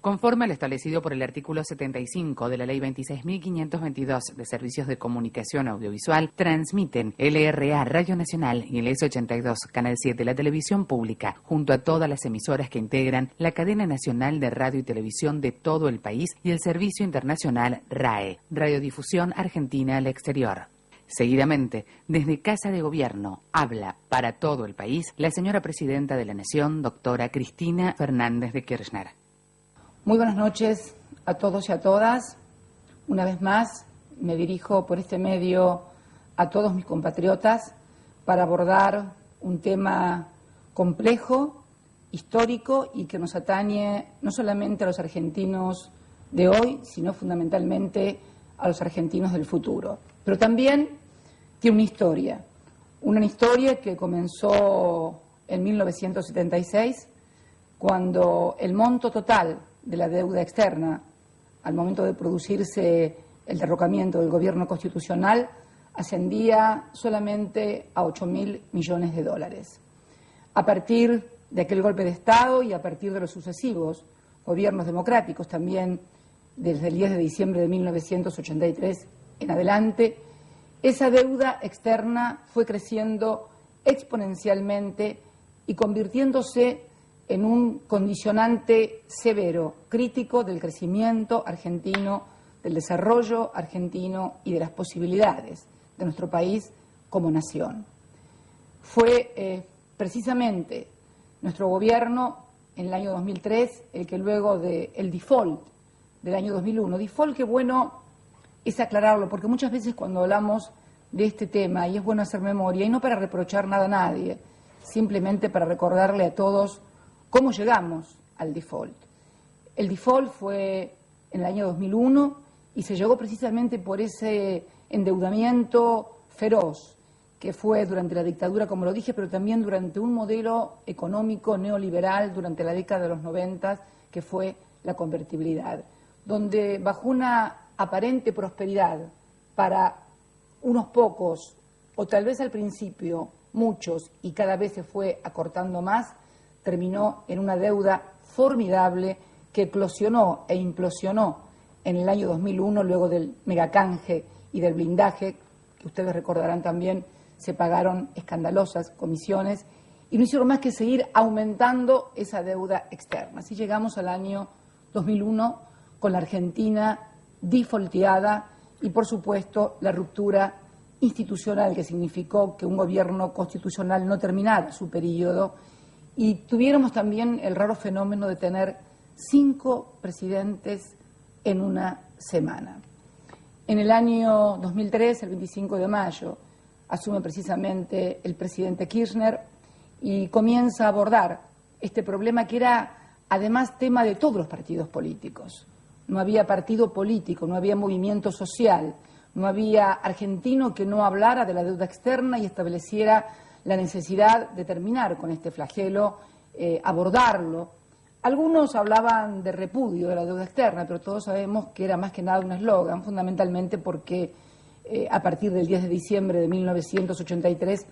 Conforme a lo establecido por el artículo 75 de la Ley 26.522 de Servicios de Comunicación Audiovisual, transmiten LRA Radio Nacional y el S82 Canal 7 la televisión pública, junto a todas las emisoras que integran la cadena nacional de radio y televisión de todo el país y el servicio internacional RAE, Radiodifusión Argentina al Exterior. Seguidamente, desde Casa de Gobierno, habla para todo el país la señora Presidenta de la Nación, doctora Cristina Fernández de Kirchner. Muy buenas noches a todos y a todas. Una vez más me dirijo por este medio a todos mis compatriotas para abordar un tema complejo, histórico y que nos atañe no solamente a los argentinos de hoy, sino fundamentalmente a los argentinos del futuro. Pero también tiene una historia que comenzó en 1976, cuando el monto total de la deuda externa, al momento de producirse el derrocamiento del gobierno constitucional, ascendía solamente a 8.000 millones de dólares. A partir de aquel golpe de Estado y a partir de los sucesivos gobiernos democráticos, también desde el 10 de diciembre de 1983 en adelante, esa deuda externa fue creciendo exponencialmente y convirtiéndose en un condicionante severo, crítico del crecimiento argentino, del desarrollo argentino y de las posibilidades de nuestro país como nación. Fue precisamente nuestro gobierno en el año 2003 el que luego del default del año 2001, default que bueno es aclararlo, porque muchas veces cuando hablamos de este tema, y es bueno hacer memoria, y no para reprochar nada a nadie, simplemente para recordarle a todos cómo llegamos al default. El default fue en el año 2001 y se llegó precisamente por ese endeudamiento feroz que fue durante la dictadura, como lo dije, pero también durante un modelo económico neoliberal durante la década de los 90, que fue la convertibilidad, donde bajo una aparente prosperidad para unos pocos, o tal vez al principio muchos, y cada vez se fue acortando más, terminó en una deuda formidable que eclosionó e implosionó en el año 2001, luego del megacanje y del blindaje, que ustedes recordarán también, se pagaron escandalosas comisiones y no hicieron más que seguir aumentando esa deuda externa. Así llegamos al año 2001 con la Argentina defaulteada y, por supuesto, la ruptura institucional que significó que un gobierno constitucional no terminara su periodo. Y tuviéramos también el raro fenómeno de tener 5 presidentes en una semana. En el año 2003, el 25 de mayo, asume precisamente el presidente Kirchner y comienza a abordar este problema que era además tema de todos los partidos políticos. No había partido político, no había movimiento social, no había argentino que no hablara de la deuda externa y estableciera la necesidad de terminar con este flagelo, abordarlo. Algunos hablaban de repudio de la deuda externa, pero todos sabemos que era más que nada un eslogan, fundamentalmente porque a partir del 10 de diciembre de 1983,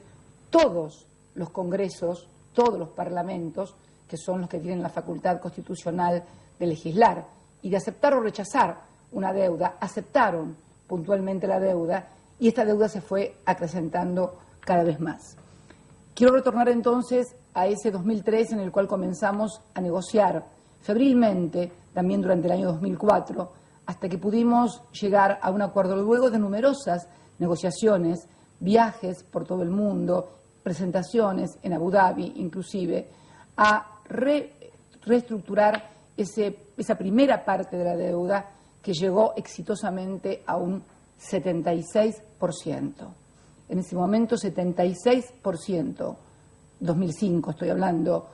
todos los congresos, todos los parlamentos, que son los que tienen la facultad constitucional de legislar y de aceptar o rechazar una deuda, aceptaron puntualmente la deuda y esta deuda se fue acrecentando cada vez más. Quiero retornar entonces a ese 2003 en el cual comenzamos a negociar febrilmente, también durante el año 2004, hasta que pudimos llegar a un acuerdo luego de numerosas negociaciones, viajes por todo el mundo, presentaciones en Abu Dhabi inclusive, a reestructurar esa primera parte de la deuda que llegó exitosamente a un 76%. En ese momento 76%, 2005 estoy hablando,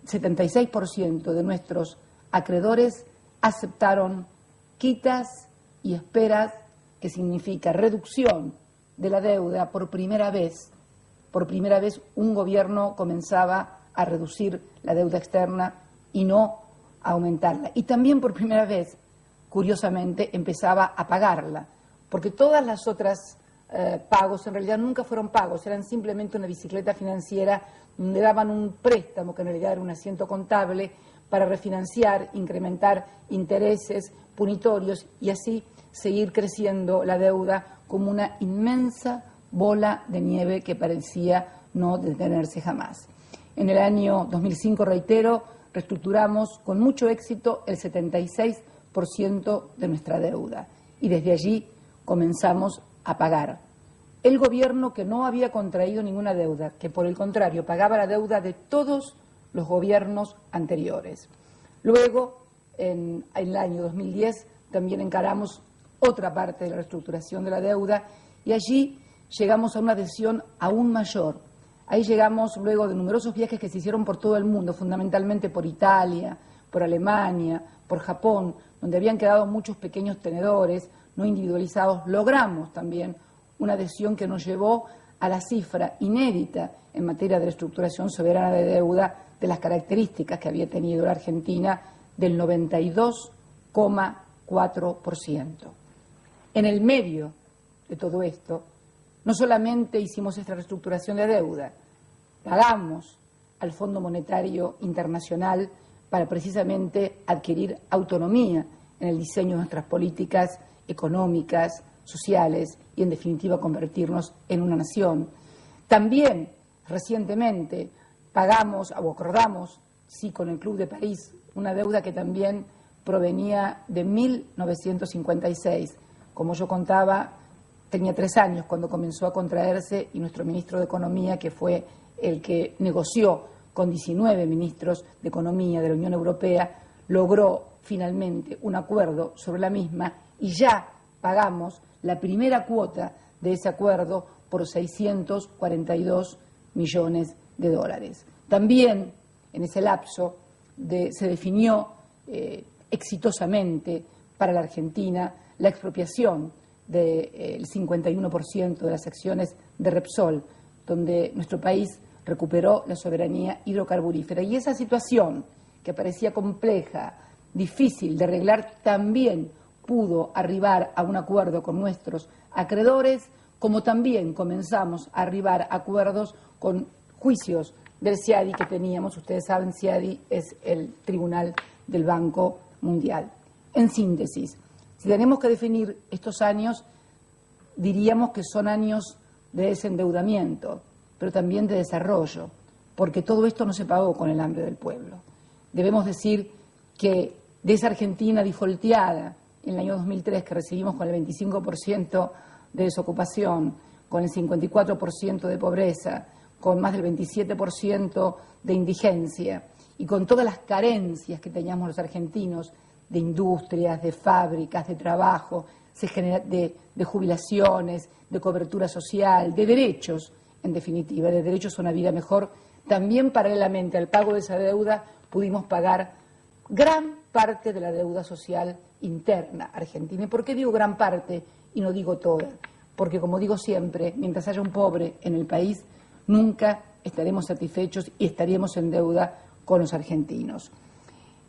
76% de nuestros acreedores aceptaron quitas y esperas, que significa reducción de la deuda. Por primera vez un gobierno comenzaba a reducir la deuda externa y no a aumentarla. Y también por primera vez, curiosamente, empezaba a pagarla, porque todas las otras pagos en realidad nunca fueron pagos, eran simplemente una bicicleta financiera donde daban un préstamo que en realidad era un asiento contable para refinanciar, incrementar intereses punitorios y así seguir creciendo la deuda como una inmensa bola de nieve que parecía no detenerse jamás. En el año 2005, reitero, reestructuramos con mucho éxito el 76% de nuestra deuda y desde allí comenzamos a pagar. El gobierno que no había contraído ninguna deuda, que por el contrario pagaba la deuda de todos los gobiernos anteriores. Luego, en el año 2010, también encaramos otra parte de la reestructuración de la deuda y allí llegamos a una adhesión aún mayor. Ahí llegamos luego de numerosos viajes que se hicieron por todo el mundo, fundamentalmente por Italia, por Alemania, por Japón, donde habían quedado muchos pequeños tenedores no individualizados. Logramos también una adhesión que nos llevó a la cifra inédita en materia de reestructuración soberana de deuda de las características que había tenido la Argentina del 92,4%. En el medio de todo esto, no solamente hicimos esta reestructuración de deuda, pagamos al Fondo Monetario Internacional para precisamente adquirir autonomía en el diseño de nuestras políticas económicas, sociales y, en definitiva, convertirnos en una nación. También, recientemente, pagamos o acordamos, sí, con el Club de París, una deuda que también provenía de 1956. Como yo contaba, tenía 3 años cuando comenzó a contraerse y nuestro ministro de Economía, que fue el que negoció con 19 ministros de Economía de la Unión Europea, logró finalmente un acuerdo sobre la misma y ya pagamos la primera cuota de ese acuerdo por 642 millones de dólares. También en ese lapso se definió exitosamente para la Argentina la expropiación del 51% de las acciones de Repsol, donde nuestro país recuperó la soberanía hidrocarburífera. Y esa situación, que parecía compleja, difícil de arreglar, también pudo arribar a un acuerdo con nuestros acreedores, como también comenzamos a arribar a acuerdos con juicios del CIADI que teníamos. Ustedes saben, CIADI es el Tribunal del Banco Mundial. En síntesis, si tenemos que definir estos años, diríamos que son años de desendeudamiento, pero también de desarrollo, porque todo esto no se pagó con el hambre del pueblo. Debemos decir que de esa Argentina defaulteada en el año 2003, que recibimos con el 25% de desocupación, con el 54% de pobreza, con más del 27% de indigencia y con todas las carencias que teníamos los argentinos de industrias, de fábricas, de trabajo, de jubilaciones, de cobertura social, de derechos, en definitiva, de derechos a una vida mejor, también paralelamente al pago de esa deuda pudimos pagar gran parte de la deuda social interna argentina. ¿Y por qué digo gran parte y no digo toda? Porque, como digo siempre, mientras haya un pobre en el país, nunca estaremos satisfechos y estaríamos en deuda con los argentinos.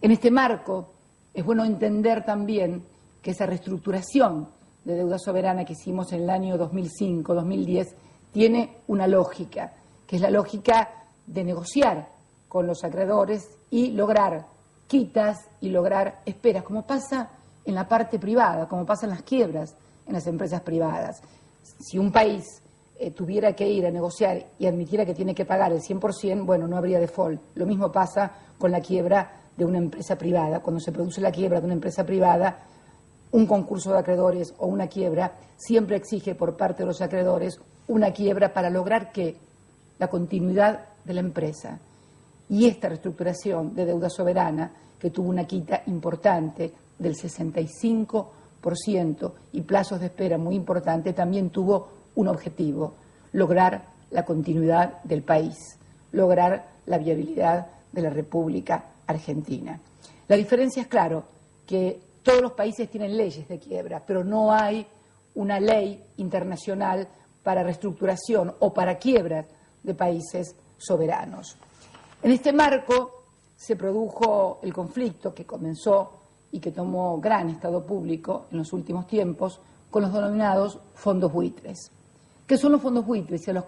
En este marco, es bueno entender también que esa reestructuración de deuda soberana que hicimos en el año 2005-2010 tiene una lógica, que es la lógica de negociar con los acreedores y lograr quitas y lograr esperas, como pasa en la parte privada, como pasa en las quiebras en las empresas privadas. Si un país tuviera que ir a negociar y admitiera que tiene que pagar el 100%, bueno, no habría default. Lo mismo pasa con la quiebra de una empresa privada. Cuando se produce la quiebra de una empresa privada, un concurso de acreedores o una quiebra siempre exige por parte de los acreedores una quiebra para lograr que la continuidad de la empresa. Y esta reestructuración de deuda soberana, que tuvo una quita importante del 65% y plazos de espera muy importantes, también tuvo un objetivo: lograr la continuidad del país, lograr la viabilidad de la República Argentina. La diferencia es, claro, que todos los países tienen leyes de quiebra, pero no hay una ley internacional para reestructuración o para quiebra de países soberanos. En este marco se produjo el conflicto que comenzó y que tomó gran estado público en los últimos tiempos con los denominados fondos buitres. ¿Qué son los fondos buitres? Con los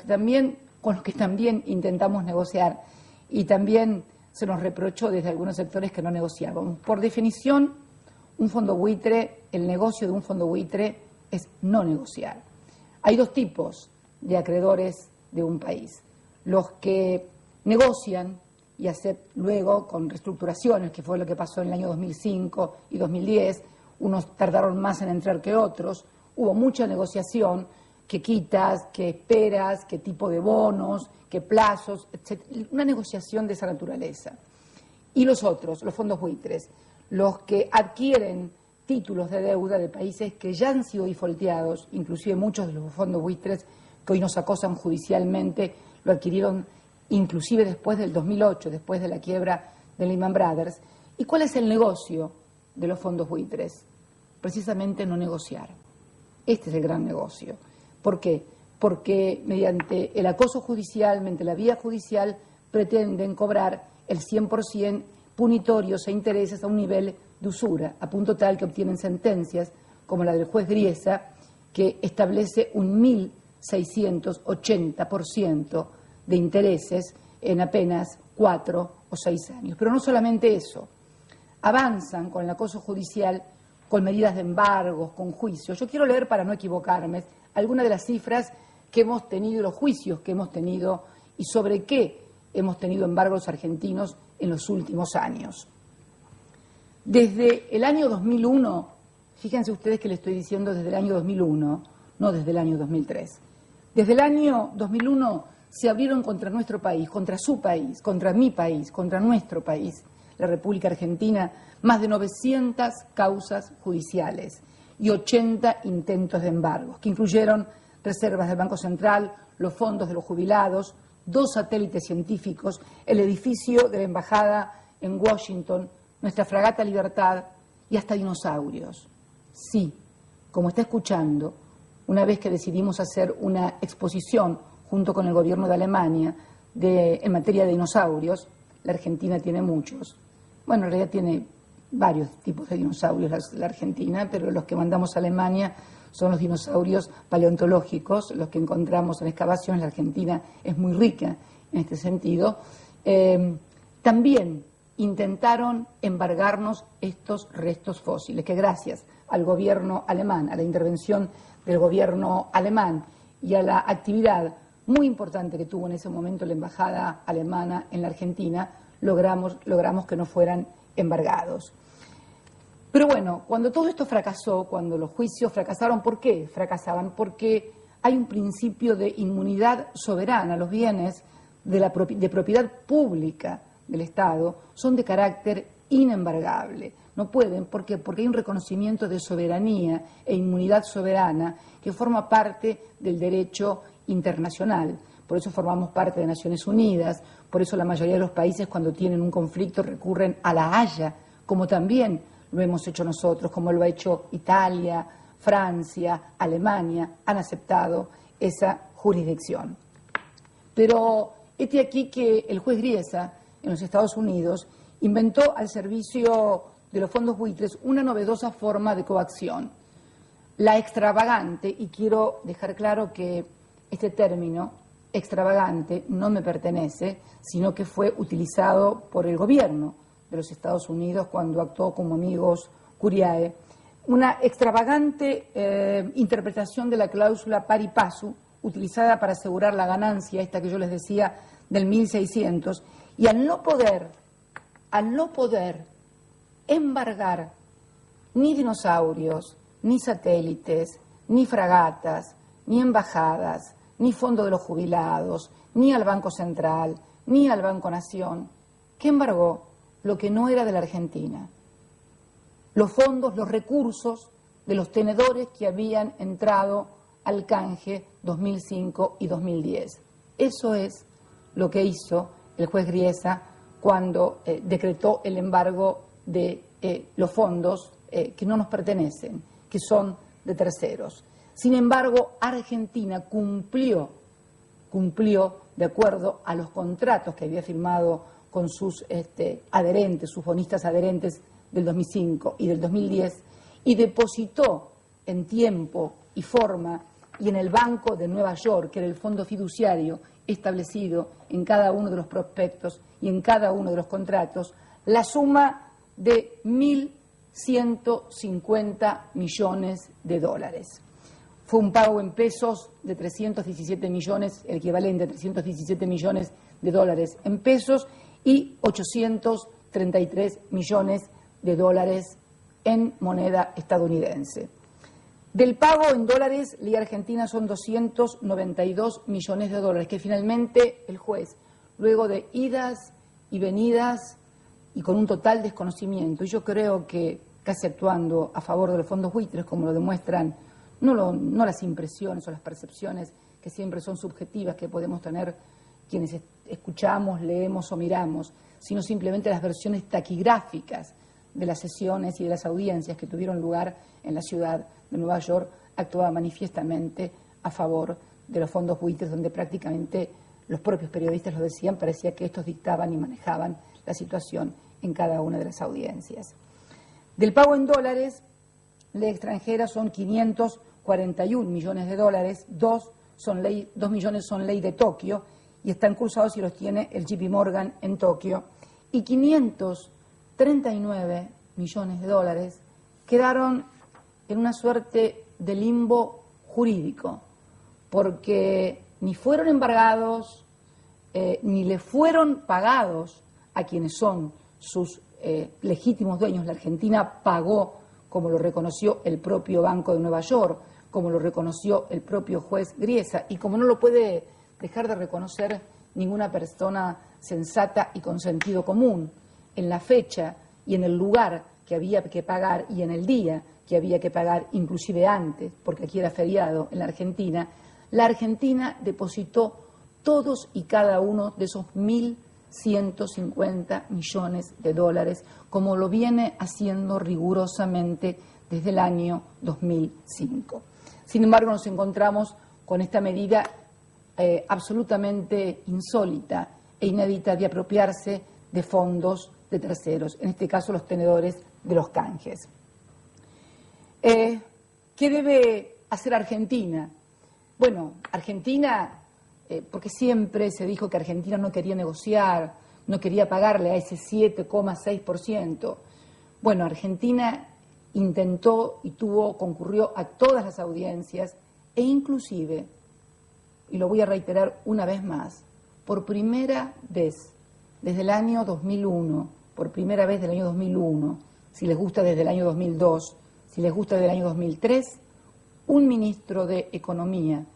que también intentamos negociar y también se nos reprochó desde algunos sectores que no negociábamos. Por definición, un fondo buitre, el negocio de un fondo buitre es no negociar. Hay dos tipos de acreedores de un país. Los que negocian y hacen luego con reestructuraciones, que fue lo que pasó en el año 2005 y 2010, unos tardaron más en entrar que otros, hubo mucha negociación, que quitas, que esperas, qué tipo de bonos, qué plazos, etc. Una negociación de esa naturaleza. Y los otros, los fondos buitres, los que adquieren títulos de deuda de países que ya han sido defaulteados, inclusive muchos de los fondos buitres que hoy nos acosan judicialmente, lo adquirieron inclusive después del 2008, después de la quiebra de Lehman Brothers. ¿Y cuál es el negocio de los fondos buitres? Precisamente no negociar. Este es el gran negocio. ¿Por qué? Porque mediante el acoso judicial, mediante la vía judicial, pretenden cobrar el 100% punitorios e intereses a un nivel de usura, a punto tal que obtienen sentencias como la del juez Griesa, que establece un 1.680% de intereses en apenas 4 o 6 años. Pero no solamente eso, avanzan con el acoso judicial con medidas de embargos, con juicios. Yo quiero leer, para no equivocarme, algunas de las cifras que hemos tenido, los juicios que hemos tenido y sobre qué hemos tenido embargos argentinos en los últimos años. Desde el año 2001, fíjense ustedes que le estoy diciendo desde el año 2001, no desde el año 2003. Desde el año 2001 se abrieron contra nuestro país, contra su país, contra mi país, contra nuestro país, la República Argentina, más de 900 causas judiciales y 80 intentos de embargos, que incluyeron reservas del Banco Central, los fondos de los jubilados, 2 satélites científicos, el edificio de la Embajada en Washington, nuestra fragata Libertad y hasta dinosaurios. Sí, como está escuchando, una vez que decidimos hacer una exposición junto con el gobierno de Alemania en materia de dinosaurios, la Argentina tiene muchos. Bueno, en realidad tiene varios tipos de dinosaurios la Argentina, pero los que mandamos a Alemania son los dinosaurios paleontológicos, los que encontramos en excavaciones. La Argentina es muy rica en este sentido. También intentaron embargarnos estos restos fósiles, que gracias al gobierno alemán, a la intervención del gobierno alemán y a la actividad muy importante que tuvo en ese momento la embajada alemana en la Argentina, logramos que no fueran embargados. Pero bueno, cuando todo esto fracasó, cuando los juicios fracasaron, ¿por qué fracasaban? Porque hay un principio de inmunidad soberana. Los bienes de propiedad pública del Estado son de carácter inembargable. No pueden, ¿por qué? Porque hay un reconocimiento de soberanía e inmunidad soberana que forma parte del derecho internacional. Por eso formamos parte de Naciones Unidas, por eso la mayoría de los países cuando tienen un conflicto recurren a la Haya, como también lo hemos hecho nosotros, como lo ha hecho Italia, Francia, Alemania, han aceptado esa jurisdicción. Pero este aquí que el juez Griesa en los Estados Unidos inventó al servicio de los fondos buitres una novedosa forma de coacción, la extravagante, y quiero dejar claro que este término extravagante no me pertenece, sino que fue utilizado por el gobierno de los Estados Unidos cuando actuó como amigos Curiae, una extravagante interpretación de la cláusula pari passu, utilizada para asegurar la ganancia, esta que yo les decía, del 1.600, y al no poder embargar ni dinosaurios, ni satélites, ni fragatas, ni embajadas, ni fondo de los jubilados, ni al Banco Central, ni al Banco Nación, ¿qué embargó? Lo que no era de la Argentina. Los fondos, los recursos de los tenedores que habían entrado al canje 2005 y 2010. Eso es lo que hizo el juez Griesa cuando decretó el embargo de los fondos que no nos pertenecen, que son de terceros. Sin embargo, Argentina cumplió de acuerdo a los contratos que había firmado con sus adherentes, sus bonistas adherentes del 2005 y del 2010, y depositó en tiempo y forma y en el Banco de Nueva York, que era el fondo fiduciario establecido en cada uno de los prospectos y en cada uno de los contratos la suma de 1.150 millones de dólares. Fue un pago en pesos de 317 millones, el equivalente a 317 millones de dólares en pesos, y 833 millones de dólares en moneda estadounidense. Del pago en dólares, Liga Argentina son 292 millones de dólares, que finalmente el juez, luego de idas y venidas y con un total desconocimiento, y yo creo que casi actuando a favor de los fondos buitres, como lo demuestran no las impresiones o las percepciones que siempre son subjetivas que podemos tener quienes escuchamos, leemos o miramos, sino simplemente las versiones taquigráficas de las sesiones y de las audiencias que tuvieron lugar en la ciudad de Nueva York, actuaba manifiestamente a favor de los fondos buitres, donde prácticamente los propios periodistas lo decían, parecía que estos dictaban y manejaban la situación en cada una de las audiencias. Del pago en dólares, la extranjera son 541 millones de dólares, 2 millones son ley de Tokio y están cursados y los tiene el JP Morgan en Tokio, y 539 millones de dólares quedaron en una suerte de limbo jurídico, porque ni fueron embargados, ni le fueron pagados a quienes son sus legítimos dueños. La Argentina pagó, como lo reconoció el propio Banco de Nueva York, como lo reconoció el propio juez Griesa, y como no lo puede dejar de reconocer ninguna persona sensata y con sentido común, en la fecha y en el lugar que había que pagar y en el día que había que pagar, inclusive antes, porque aquí era feriado en la Argentina depositó todos y cada uno de esos 1.150 millones de dólares, como lo viene haciendo rigurosamente desde el año 2005. Sin embargo, nos encontramos con esta medida absolutamente insólita e inédita de apropiarse de fondos de terceros, en este caso los tenedores de los canjes. ¿Qué debe hacer Argentina? Bueno, Argentina, porque siempre se dijo que Argentina no quería negociar, no quería pagarle a ese 7,6%. Bueno, Argentina intentó y concurrió a todas las audiencias e inclusive, y lo voy a reiterar una vez más, por primera vez desde el año 2001, por primera vez del año 2001, si les gusta desde el año 2002, si les gusta desde el año 2003, un ministro de Economía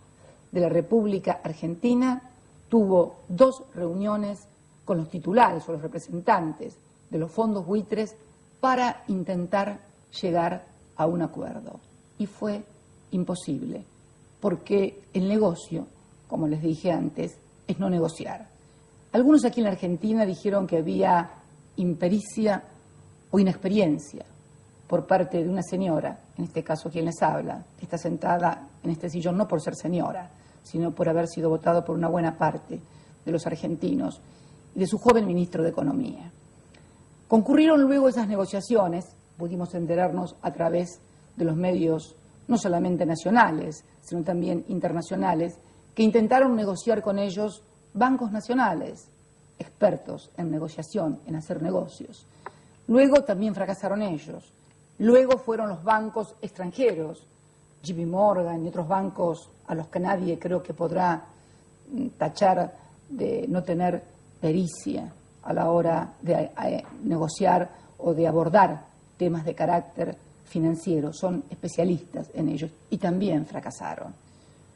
de la República Argentina tuvo 2 reuniones con los titulares o los representantes de los fondos buitres para intentar llegar a un acuerdo. Y fue imposible, porque el negocio, como les dije antes, es no negociar. Algunos aquí en la Argentina dijeron que había impericia o inexperiencia por parte de una señora, en este caso quien les habla, que está sentada en este sillón no por ser señora, sino por haber sido votado por una buena parte de los argentinos y de su joven ministro de Economía. Concurrieron luego esas negociaciones, pudimos enterarnos a través de los medios no solamente nacionales, sino también internacionales, que intentaron negociar con ellos bancos nacionales, expertos en negociación, en hacer negocios. Luego también fracasaron ellos. Luego fueron los bancos extranjeros, JP Morgan y otros bancos a los que nadie creo que podrá tachar de no tener pericia a la hora de negociar o de abordar temas de carácter financiero. Son especialistas en ellos y también fracasaron.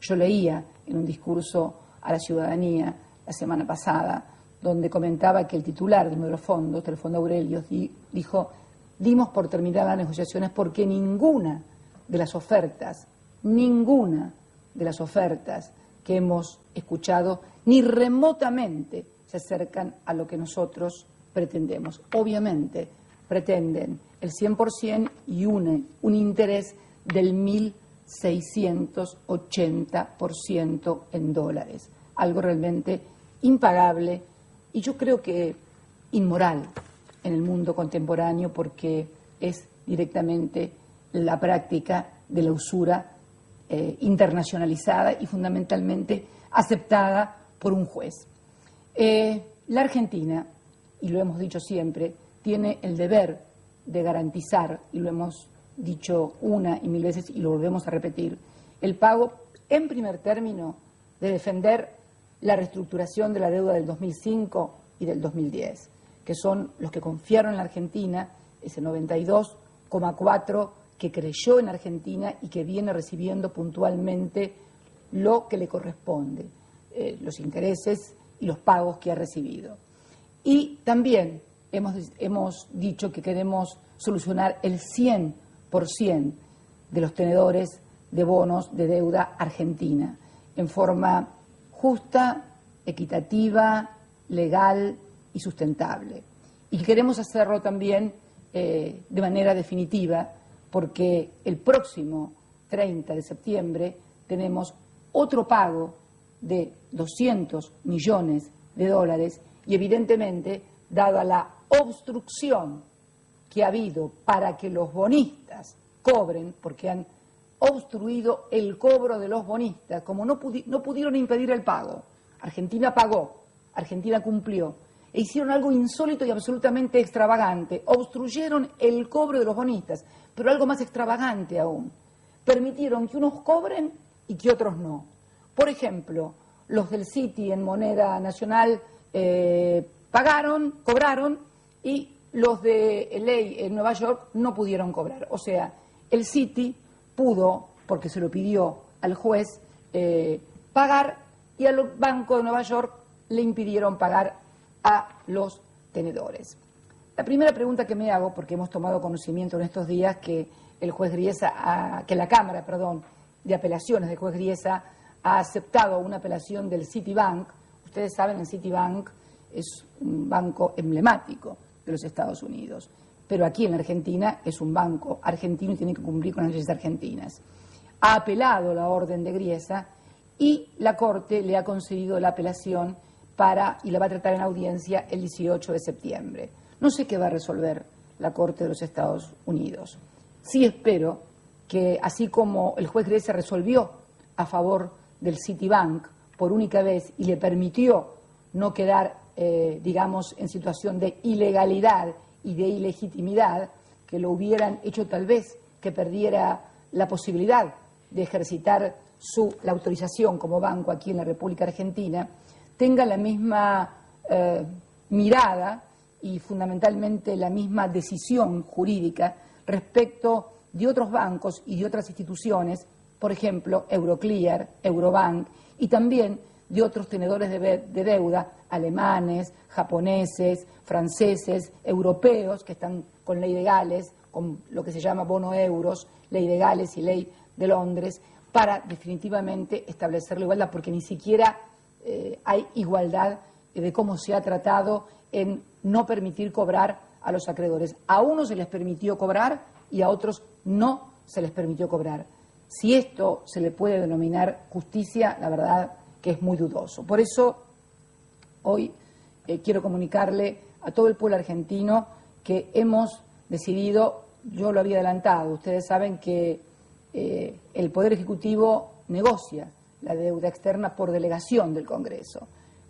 Yo leía en un discurso a la ciudadanía la semana pasada, donde comentaba que el titular de uno de los fondos, del Fondo Aurelius, dijo: dimos por terminar las negociaciones porque ninguna de las ofertas que hemos escuchado ni remotamente se acercan a lo que nosotros pretendemos. Obviamente pretenden el 100% y un interés del 1.680% en dólares, algo realmente impagable y yo creo que inmoral en el mundo contemporáneo, porque es directamente la práctica de la usura internacionalizada y fundamentalmente aceptada por un juez. La Argentina, y lo hemos dicho siempre, tiene el deber de garantizar, y lo hemos dicho una y mil veces y lo volvemos a repetir, el pago, en primer término, de defender la reestructuración de la deuda del 2005 y del 2010, que son los que confiaron en la Argentina, ese 92,4% que creyó en Argentina y que viene recibiendo puntualmente lo que le corresponde, los intereses y los pagos que ha recibido. Y también hemos dicho que queremos solucionar el 100% de los tenedores de bonos de deuda argentina en forma justa, equitativa, legal y sustentable. Y queremos hacerlo también de manera definitiva, porque el próximo 30 de septiembre tenemos otro pago de 200 millones de dólares y evidentemente, dada la obstrucción que ha habido para que los bonistas cobren, porque han obstruido el cobro de los bonistas, como no pudieron impedir el pago. Argentina pagó, Argentina cumplió, e hicieron algo insólito y absolutamente extravagante, obstruyeron el cobro de los bonistas, pero algo más extravagante aún, permitieron que unos cobren y que otros no. Por ejemplo, los del Citi en moneda nacional cobraron, y los de ley en Nueva York no pudieron cobrar. O sea, el Citi pudo, porque se lo pidió al juez, pagar, y al Banco de Nueva York le impidieron pagar a los tenedores. La primera pregunta que me hago, porque hemos tomado conocimiento en estos días que la Cámara de Apelaciones del juez Griesa ha aceptado una apelación del Citibank. Ustedes saben, el Citibank es un banco emblemático de los Estados Unidos, pero aquí en la Argentina es un banco argentino y tiene que cumplir con las leyes argentinas. Ha apelado la orden de Griesa y la Corte le ha concedido la apelación y la va a tratar en audiencia el 18 de septiembre. No sé qué va a resolver la Corte de los Estados Unidos. Sí espero que, así como el juez Griesa resolvió a favor del Citibank por única vez y le permitió no quedar, en situación de ilegalidad y de ilegitimidad, que lo hubieran hecho tal vez que perdiera la posibilidad de ejercitar la autorización como banco aquí en la República Argentina, tenga la misma mirada y fundamentalmente la misma decisión jurídica respecto de otros bancos y de otras instituciones, por ejemplo, Euroclear, Eurobank, y también de otros tenedores de deuda, alemanes, japoneses, franceses, europeos, que están con ley de Gales, con lo que se llama bono euros, ley de Gales y ley de Londres, para definitivamente establecer la igualdad, porque ni siquiera hay igualdad de cómo se ha tratado en no permitir cobrar a los acreedores. A unos se les permitió cobrar y a otros no se les permitió cobrar. Si esto se le puede denominar justicia, la verdad que es muy dudoso. Por eso hoy quiero comunicarle a todo el pueblo argentino que hemos decidido, yo lo había adelantado, ustedes saben que el Poder Ejecutivo negocia la deuda externa por delegación del Congreso,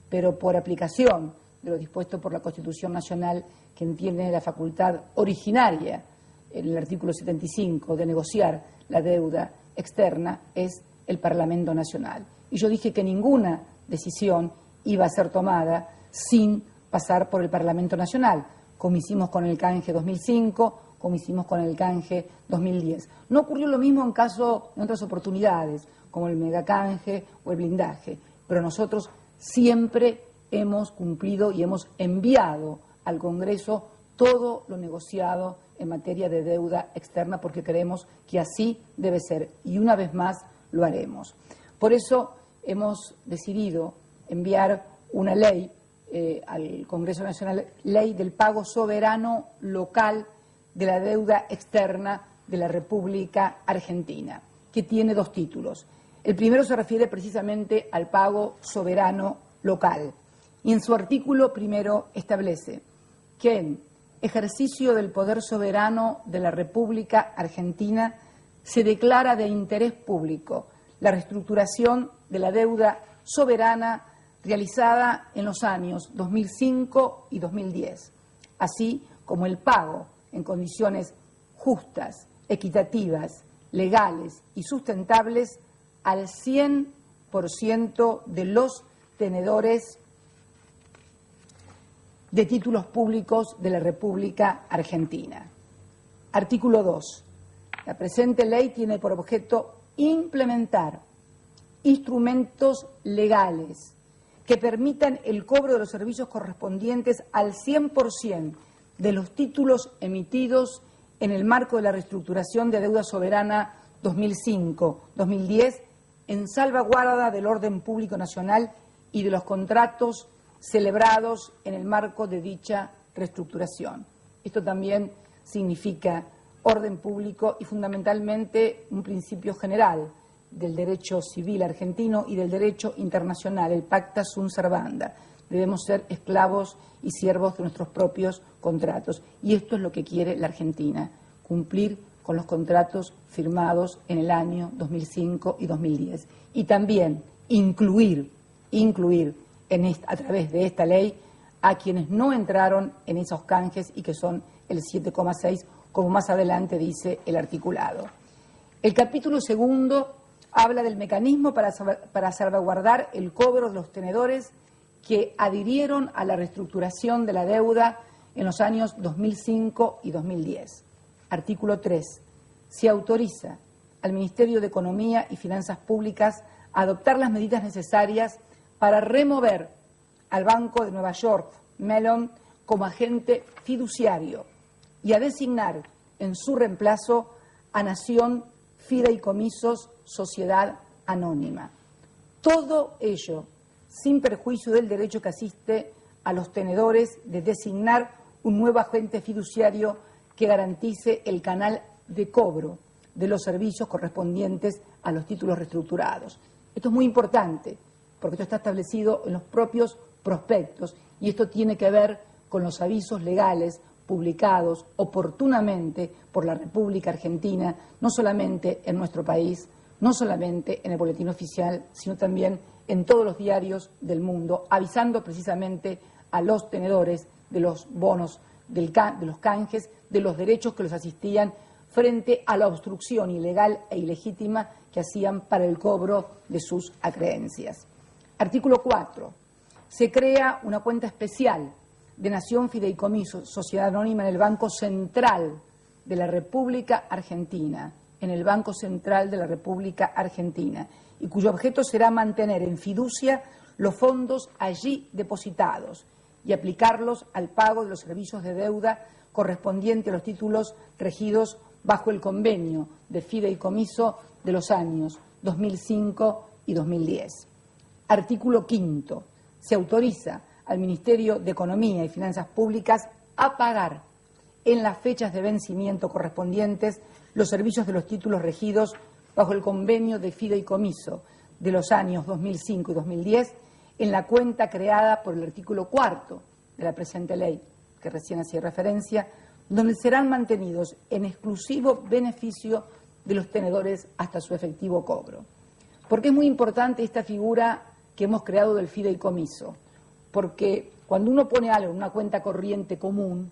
pero por aplicación de lo dispuesto por la Constitución Nacional, que tiene la facultad originaria en el artículo 75 de negociar la deuda externa, es el Parlamento Nacional. Y yo dije que ninguna decisión iba a ser tomada sin pasar por el Parlamento Nacional, como hicimos con el canje 2005, como hicimos con el canje 2010. No ocurrió lo mismo en otras oportunidades, como el megacanje o el blindaje, pero nosotros siempre hemos cumplido y hemos enviado al Congreso todo lo negociado en materia de deuda externa, porque creemos que así debe ser, y una vez más lo haremos. Por eso hemos decidido enviar una ley al Congreso Nacional, ley del pago soberano local de la deuda externa de la República Argentina, que tiene dos títulos. El primero se refiere precisamente al pago soberano local, y en su artículo primero establece que en ejercicio del poder soberano de la República Argentina se declara de interés público la reestructuración de la deuda soberana realizada en los años 2005 y 2010, así como el pago en condiciones justas, equitativas, legales y sustentables al 100% de los tenedores de títulos públicos de la República Argentina. Artículo 2. La presente ley tiene por objeto implementar instrumentos legales que permitan el cobro de los servicios correspondientes al 100% de los títulos emitidos en el marco de la reestructuración de deuda soberana 2005-2010 en salvaguarda del orden público nacional y de los contratos celebrados en el marco de dicha reestructuración. Esto también significa orden público y fundamentalmente un principio general del derecho civil argentino y del derecho internacional, el pacta sunt servanda. Debemos ser esclavos y siervos de nuestros propios contratos. Y esto es lo que quiere la Argentina, cumplir con los contratos firmados en el año 2005 y 2010. Y también incluir a través de esta ley a quienes no entraron en esos canjes y que son el 7,6, como más adelante dice el articulado. El capítulo segundo habla del mecanismo para salvaguardar el cobro de los tenedores que adhirieron a la reestructuración de la deuda en los años 2005 y 2010. Artículo 3. Se autoriza al Ministerio de Economía y Finanzas Públicas a adoptar las medidas necesarias para remover al Banco de Nueva York, Mellon, como agente fiduciario y a designar en su reemplazo a Nación Fideicomisos Sociedad Anónima. Todo ello sin perjuicio del derecho que asiste a los tenedores de designar un nuevo agente fiduciario que garantice el canal de cobro de los servicios correspondientes a los títulos reestructurados. Esto es muy importante porque esto está establecido en los propios prospectos y esto tiene que ver con los avisos legales publicados oportunamente por la República Argentina, no solamente en nuestro país, no solamente en el Boletín Oficial, sino también en todos los diarios del mundo, avisando precisamente a los tenedores de los bonos, de los canjes, de los derechos que los asistían frente a la obstrucción ilegal e ilegítima que hacían para el cobro de sus acreencias. Artículo 4. Se crea una cuenta especial de Nación Fideicomiso Sociedad Anónima en el Banco Central de la República Argentina, y cuyo objeto será mantener en fiducia los fondos allí depositados y aplicarlos al pago de los servicios de deuda correspondiente a los títulos regidos bajo el convenio de fideicomiso de los años 2005 y 2010. Artículo 5. Se autoriza al Ministerio de Economía y Finanzas Públicas a pagar en las fechas de vencimiento correspondientes los servicios de los títulos regidos bajo el convenio de fideicomiso de los años 2005 y 2010 en la cuenta creada por el artículo 4 de la presente ley, que recién hacía referencia, donde serán mantenidos en exclusivo beneficio de los tenedores hasta su efectivo cobro. ¿Por qué es muy importante esta figura que hemos creado del fideicomiso? Porque cuando uno pone algo en una cuenta corriente común,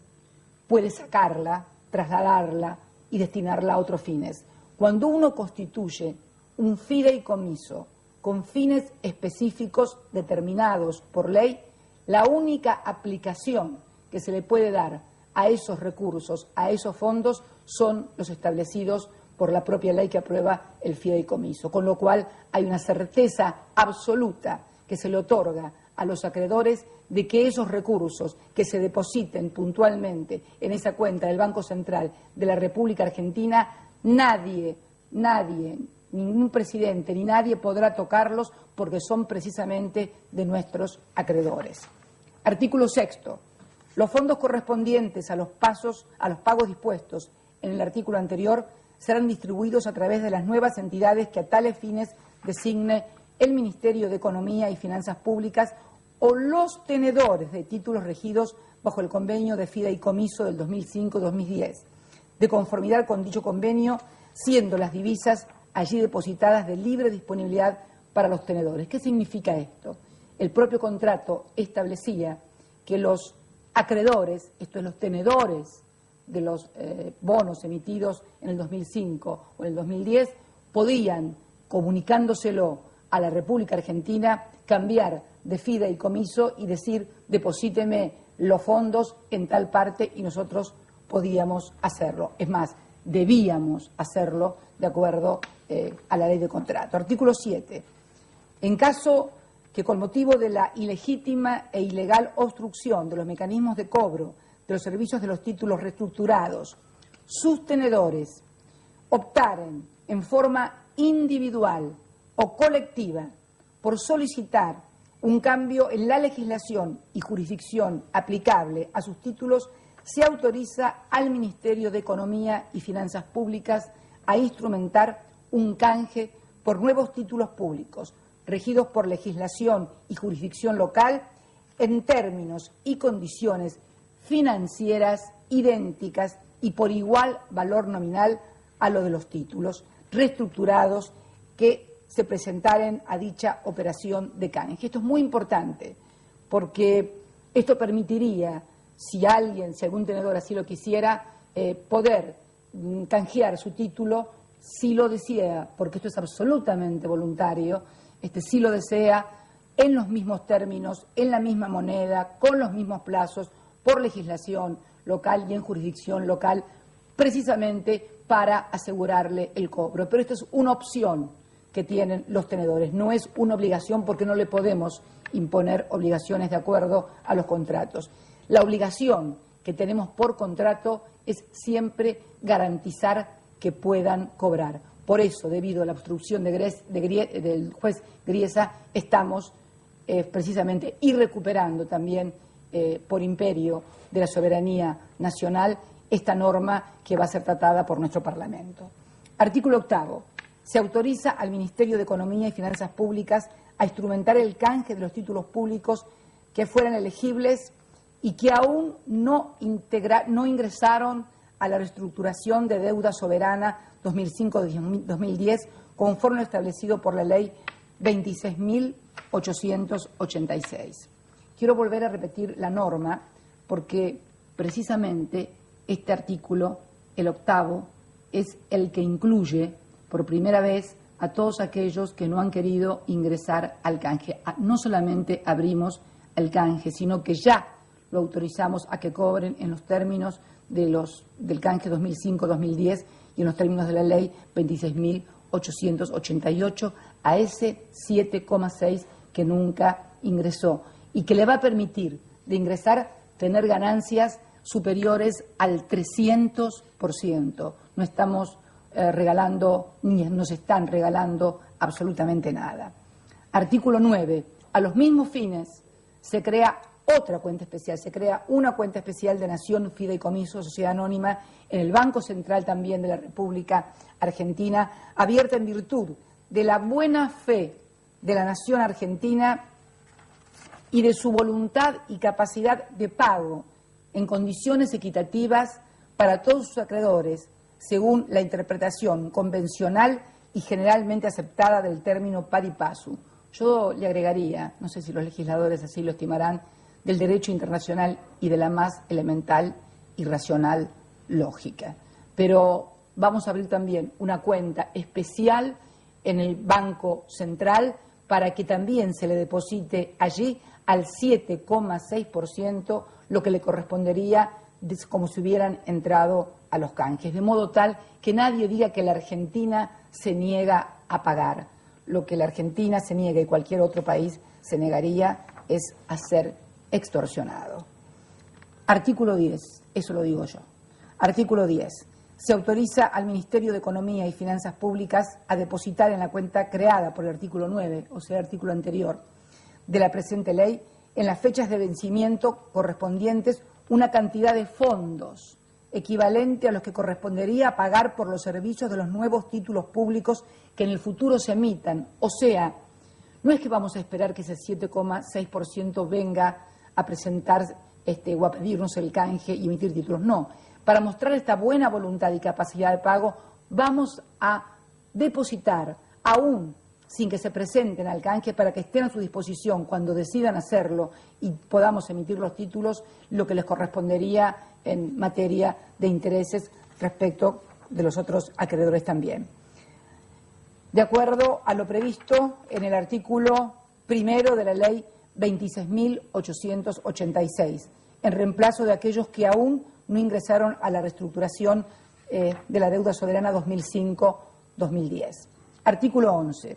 puede sacarla, trasladarla y destinarla a otros fines. Cuando uno constituye un fideicomiso con fines específicos determinados por ley, la única aplicación que se le puede dar a esos recursos, a esos fondos, son los establecidos por la propia ley que aprueba el fideicomiso, con lo cual hay una certeza absoluta que se le otorga a los acreedores de que esos recursos que se depositen puntualmente en esa cuenta del Banco Central de la República Argentina, nadie, ningún presidente ni nadie podrá tocarlos porque son precisamente de nuestros acreedores. Artículo 6. Los fondos correspondientes a los pagos dispuestos en el artículo anterior serán distribuidos a través de las nuevas entidades que a tales fines designe el Ministerio de Economía y Finanzas Públicas o los tenedores de títulos regidos bajo el convenio de fideicomiso del 2005-2010, de conformidad con dicho convenio, siendo las divisas allí depositadas de libre disponibilidad para los tenedores. ¿Qué significa esto? el propio contrato establecía que los acreedores, esto es, los tenedores de los bonos emitidos en el 2005 o en el 2010, podían, comunicándoselo a la República Argentina, cambiar de fideicomiso y decir: deposíteme los fondos en tal parte, y nosotros podíamos hacerlo. Es más, debíamos hacerlo de acuerdo a la ley de contrato. Artículo 7. En caso que con motivo de la ilegítima e ilegal obstrucción de los mecanismos de cobro de los servicios de los títulos reestructurados, sus tenedores optaren en forma individual o colectiva por solicitar un cambio en la legislación y jurisdicción aplicable a sus títulos, se autoriza al Ministerio de Economía y Finanzas Públicas a instrumentar un canje por nuevos títulos públicos regidos por legislación y jurisdicción local en términos y condiciones financieras idénticas y por igual valor nominal a lo de los títulos reestructurados que se presentaren a dicha operación de canje. Esto es muy importante porque esto permitiría, si algún tenedor así lo quisiera, poder canjear su título si lo desea, porque esto es absolutamente voluntario, si lo desea, en los mismos términos, en la misma moneda, con los mismos plazos, por legislación local y en jurisdicción local, precisamente para asegurarle el cobro. Pero esto es una opción que tienen los tenedores, no es una obligación, porque no le podemos imponer obligaciones de acuerdo a los contratos. La obligación que tenemos por contrato es siempre garantizar que puedan cobrar. Por eso, debido a la obstrucción del juez Griesa, estamos precisamente y recuperando también por imperio de la soberanía nacional esta norma que va a ser tratada por nuestro Parlamento. Artículo 8. Se autoriza al Ministerio de Economía y Finanzas Públicas a instrumentar el canje de los títulos públicos que fueran elegibles y que aún no ingresaron a la reestructuración de deuda soberana 2005-2010, conforme lo establecido por la Ley 26.886. Quiero volver a repetir la norma porque precisamente este artículo, el 8, es el que incluye por primera vez a todos aquellos que no han querido ingresar al canje. No solamente abrimos el canje, sino que ya lo autorizamos a que cobren en los términos del canje 2005-2010 y en los términos de la Ley 26.888 a ese 7,6 que nunca ingresó y que le va a permitir de ingresar tener ganancias superiores al 300%. No estamos regalando, ni nos están regalando absolutamente nada. Artículo 9. A los mismos fines se crea otra cuenta especial, se crea una cuenta especial de Nación Fideicomiso Sociedad Anónima en el Banco Central también de la República Argentina, abierta en virtud de la buena fe de la Nación Argentina y de su voluntad y capacidad de pago en condiciones equitativas para todos sus acreedores, según la interpretación convencional y generalmente aceptada del término pari passu. Yo le agregaría, no sé si los legisladores así lo estimarán, del derecho internacional y de la más elemental y racional lógica. Pero vamos a abrir también una cuenta especial en el Banco Central para que también se le deposite allí al 7,6% lo que le correspondería como si hubieran entrado a los canjes, de modo tal que nadie diga que la Argentina se niega a pagar. Lo que la Argentina se niega y cualquier otro país se negaría es a ser extorsionado. Artículo 10, eso lo digo yo. Artículo 10. Se autoriza al Ministerio de Economía y Finanzas Públicas a depositar en la cuenta creada por el artículo 9, o sea, el artículo anterior, de la presente ley, en las fechas de vencimiento correspondientes, una cantidad de fondos equivalente a los que correspondería pagar por los servicios de los nuevos títulos públicos que en el futuro se emitan. O sea, no es que vamos a esperar que ese 7,6% venga a presentar o a pedirnos el canje y emitir títulos. No. Para mostrar esta buena voluntad y capacidad de pago, vamos a depositar aún sin que se presenten al canje para que estén a su disposición cuando decidan hacerlo y podamos emitir los títulos, lo que les correspondería en materia de intereses respecto de los otros acreedores también. De acuerdo a lo previsto en el artículo 1 de la Ley 26.886, en reemplazo de aquellos que aún no ingresaron a la reestructuración de la deuda soberana 2005-2010. Artículo 11.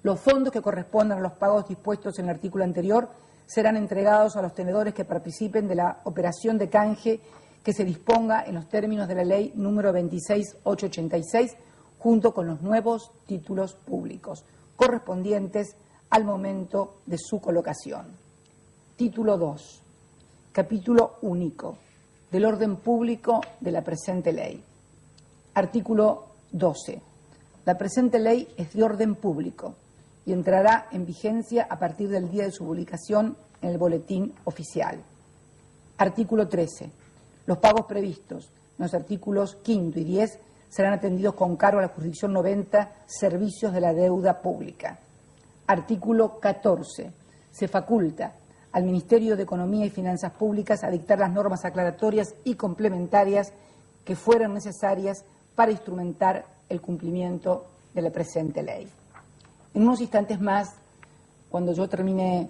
Los fondos que correspondan a los pagos dispuestos en el artículo anterior serán entregados a los tenedores que participen de la operación de canje que se disponga en los términos de la Ley número 26.886, junto con los nuevos títulos públicos correspondientes al momento de su colocación. Título 2. Capítulo único del orden público de la presente ley. Artículo 12. La presente ley es de orden público y entrará en vigencia a partir del día de su publicación en el Boletín Oficial. Artículo 13. Los pagos previstos en los artículos 5 y 10 serán atendidos con cargo a la jurisdicción 90, servicios de la deuda pública. Artículo 14. Se faculta al Ministerio de Economía y Finanzas Públicas a dictar las normas aclaratorias y complementarias que fueran necesarias para instrumentar el cumplimiento de la presente ley. En unos instantes más, cuando yo termine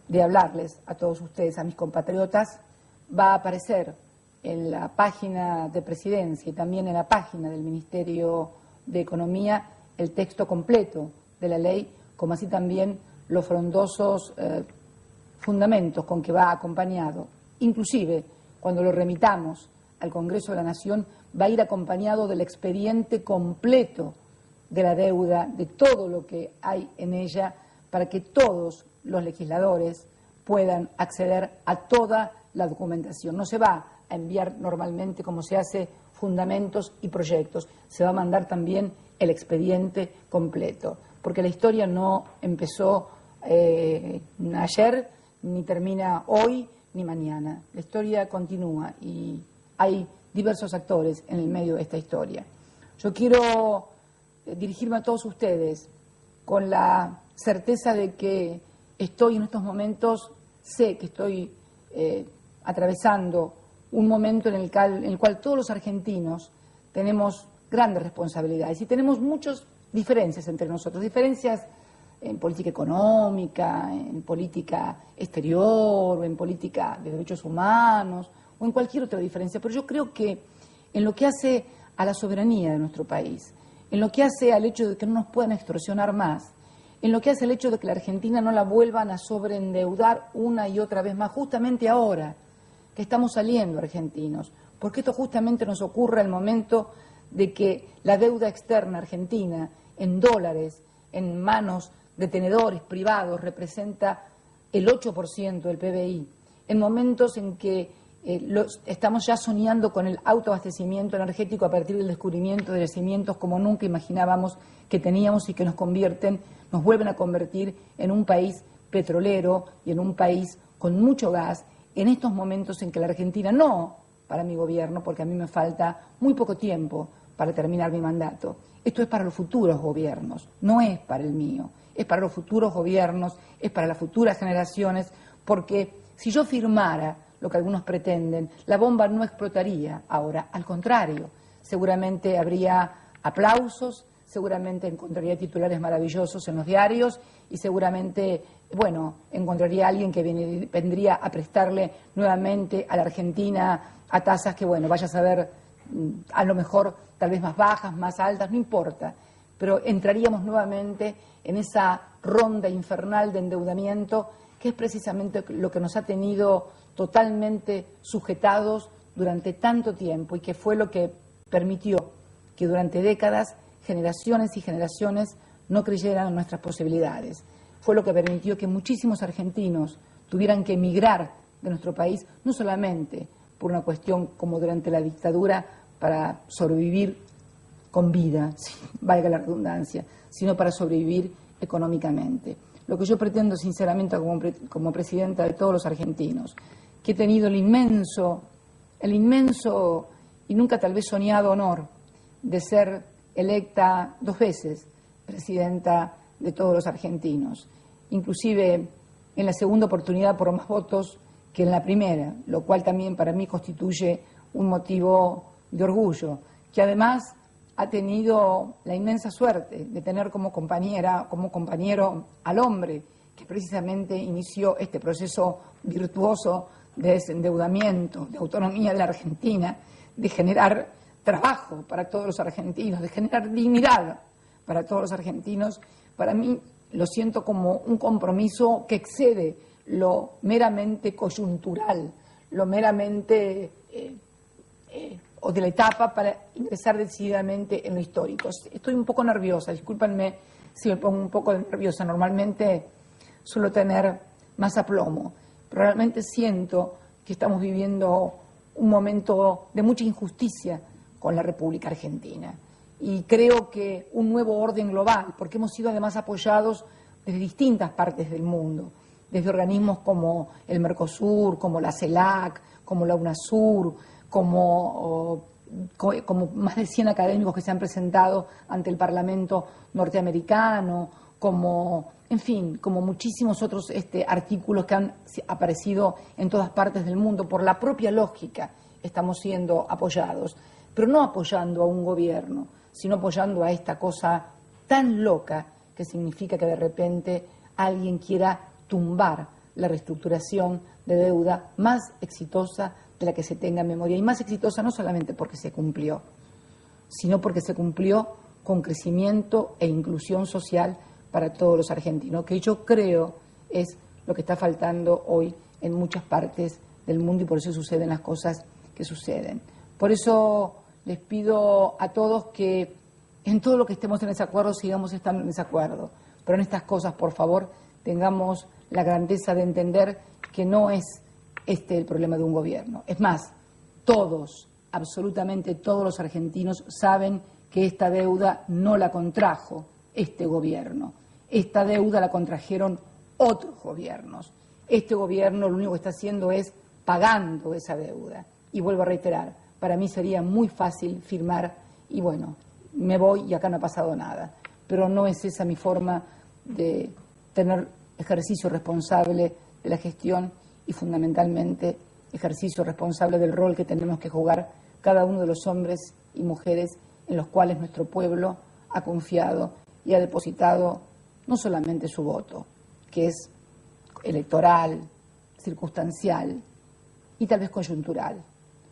de hablarles a todos ustedes, a mis compatriotas, va a aparecer en la página de Presidencia y también en la página del Ministerio de Economía el texto completo de la ley, como así también los frondosos fundamentos con que va acompañado. Inclusive, cuando lo remitamos al Congreso de la Nación, va a ir acompañado del expediente completo de la deuda, de todo lo que hay en ella, para que todos los legisladores puedan acceder a toda la documentación. No se va a enviar normalmente, como se hace, fundamentos y proyectos, se va a mandar también el expediente completo, porque la historia no empezó ayer, ni termina hoy, ni mañana. La historia continúa y hay diversos actores en el medio de esta historia. Yo quiero dirigirme a todos ustedes con la certeza de que estoy en estos momentos, sé que estoy atravesando un momento en el cual todos los argentinos tenemos grandes responsabilidades y tenemos muchas diferencias entre nosotros, diferencias en política económica, en política exterior, o en política de derechos humanos, o en cualquier otra diferencia. Pero yo creo que en lo que hace a la soberanía de nuestro país, en lo que hace al hecho de que no nos puedan extorsionar más, en lo que hace al hecho de que la Argentina no la vuelvan a sobreendeudar una y otra vez más, justamente ahora que estamos saliendo argentinos, porque esto justamente nos ocurre al momento de que la deuda externa argentina en dólares, en manos de tenedores privados, representa el 8% del PBI, en momentos en que estamos ya soñando con el autoabastecimiento energético a partir del descubrimiento de yacimientos como nunca imaginábamos que teníamos y que nos vuelven a convertir en un país petrolero y en un país con mucho gas, en estos momentos en que la Argentina, no para mi gobierno, porque a mí me falta muy poco tiempo para terminar mi mandato, esto es para los futuros gobiernos, no es para el mío, es para los futuros gobiernos, es para las futuras generaciones, porque si yo firmara lo que algunos pretenden, la bomba no explotaría ahora, al contrario, seguramente habría aplausos, seguramente encontraría titulares maravillosos en los diarios y seguramente, bueno, encontraría a alguien que vendría a prestarle nuevamente a la Argentina a tasas que, bueno, vaya a saber, a lo mejor tal vez más bajas, más altas, no importa, pero entraríamos nuevamente en esa ronda infernal de endeudamiento que es precisamente lo que nos ha tenido totalmente sujetados durante tanto tiempo y que fue lo que permitió que durante décadas generaciones y generaciones no creyeran en nuestras posibilidades. Fue lo que permitió que muchísimos argentinos tuvieran que emigrar de nuestro país, no solamente por una cuestión como durante la dictadura para sobrevivir con vida, valga la redundancia, sino para sobrevivir económicamente. Lo que yo pretendo sinceramente como presidenta de todos los argentinos, que he tenido el inmenso y nunca tal vez soñado honor de ser electa 2 veces presidenta de todos los argentinos. Inclusive en la segunda oportunidad por más votos que en la primera, lo cual también para mí constituye un motivo de orgullo, que además ha tenido la inmensa suerte de tener como compañero al hombre que precisamente inició este proceso virtuoso de desendeudamiento, de autonomía de la Argentina, de generar trabajo para todos los argentinos, de generar dignidad para todos los argentinos. Para mí lo siento como un compromiso que excede lo meramente coyuntural, lo meramente o de la etapa para ingresar decididamente en lo histórico. Estoy un poco nerviosa, discúlpenme si me pongo un poco nerviosa, normalmente suelo tener más aplomo, pero realmente siento que estamos viviendo un momento de mucha injusticia con la República Argentina. Y creo que un nuevo orden global, porque hemos sido además apoyados desde distintas partes del mundo, desde organismos como el Mercosur, como la CELAC, como la UNASUR, como más de 100 académicos que se han presentado ante el Parlamento norteamericano, como, en fin, como muchísimos otros artículos que han aparecido en todas partes del mundo. Por la propia lógica estamos siendo apoyados, pero no apoyando a un gobierno, sino apoyando a esta cosa tan loca que significa que de repente alguien quiera tumbar la reestructuración de deuda más exitosa de la que se tenga en memoria, y más exitosa no solamente porque se cumplió, sino porque se cumplió con crecimiento e inclusión social para todos los argentinos, que yo creo es lo que está faltando hoy en muchas partes del mundo, y por eso suceden las cosas que suceden. Por eso les pido a todos que en todo lo que estemos en desacuerdo sigamos estando en desacuerdo, pero en estas cosas, por favor, tengamos la grandeza de entender que no es el problema de un gobierno. Es más, todos, absolutamente todos los argentinos saben que esta deuda no la contrajo este gobierno. Esta deuda la contrajeron otros gobiernos. Este gobierno lo único que está haciendo es pagando esa deuda. Y vuelvo a reiterar, para mí sería muy fácil firmar y bueno, me voy y acá no ha pasado nada. Pero no es esa mi forma de tener ejercicio responsable de la gestión y fundamentalmente ejercicio responsable del rol que tenemos que jugar cada uno de los hombres y mujeres en los cuales nuestro pueblo ha confiado y ha depositado no solamente su voto, que es electoral, circunstancial y tal vez coyuntural,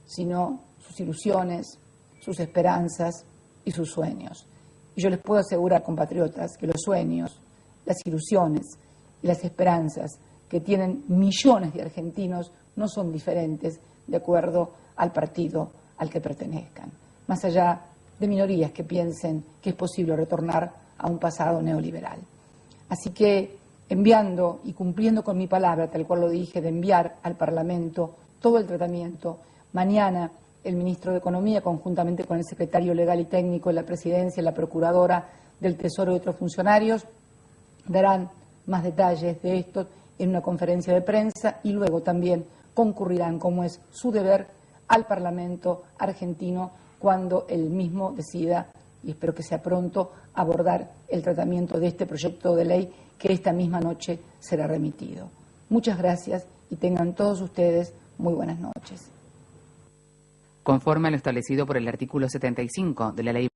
sino sus ilusiones, sus esperanzas y sus sueños. Y yo les puedo asegurar, compatriotas, que los sueños, las ilusiones y las esperanzas que tienen millones de argentinos no son diferentes de acuerdo al partido al que pertenezcan, más allá de minorías que piensen que es posible retornar a un pasado neoliberal. Así que, enviando y cumpliendo con mi palabra, tal cual lo dije, de enviar al Parlamento todo el tratamiento, mañana el ministro de Economía, conjuntamente con el secretario legal y técnico de la Presidencia, la Procuradora del Tesoro y otros funcionarios, darán más detalles de esto en una conferencia de prensa y luego también concurrirán, como es su deber, al Parlamento argentino cuando él mismo decida, y espero que sea pronto, abordar el tratamiento de este proyecto de ley que esta misma noche será remitido. Muchas gracias y tengan todos ustedes muy buenas noches. Conforme a lo establecido por el artículo 75 de la Ley